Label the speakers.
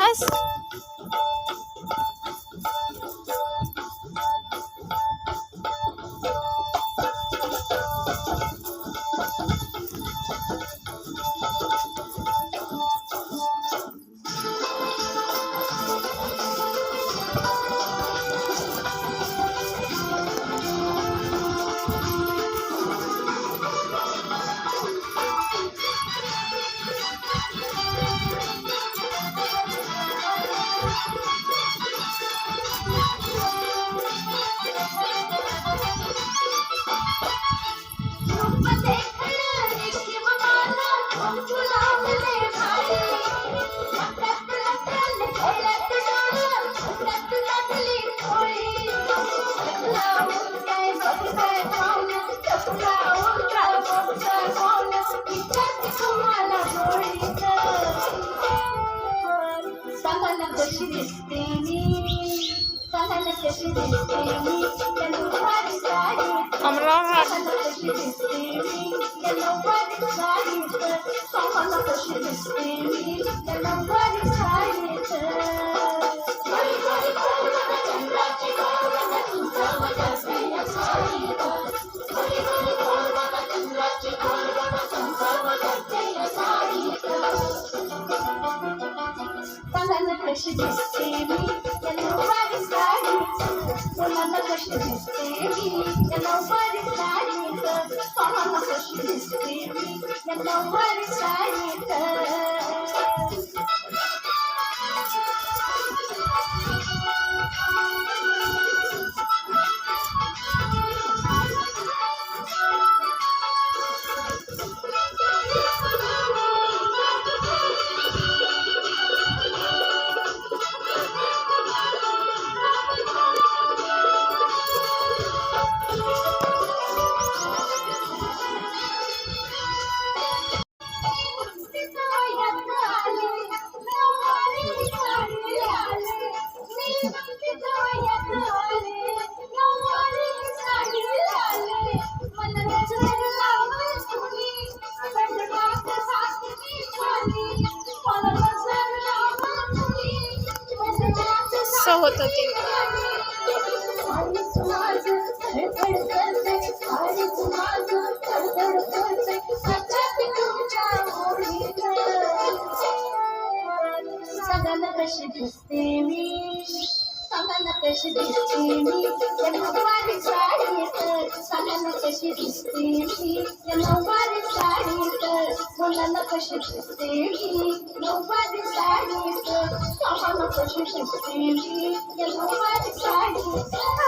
Speaker 1: हस कशी दिसते मी चालायला कशी दिसते मी नऊवारी साडीत चालायला कशी दिसते मी नऊवारी साडीत चालायला कशी दिसते मी नऊवारी साडीत हरी हरी बोल चंद्राची बोल तुझा माझ्या प्रिय साडीत हरी हरी बोल चंद्राची बोल तुझा माझ्या प्रिय साडीत चालायला कशी दिसते मी नऊवारी साडीत चालायला कशी दिसते मी नऊवारी साडीत चालायला कशी दिसते मी नऊवारी साडीत होत होती सगळ्यांना कशी दिसते मी सगळ्यांना कशी दिसते मी नऊवारी साडीत सगळ्यांना कशी दिसते मी नऊवारी साडीत मुलांना कशी दिसते मी नऊवारी साडीत सगळ्यांना कशी दिसते मी नऊवारी साडीत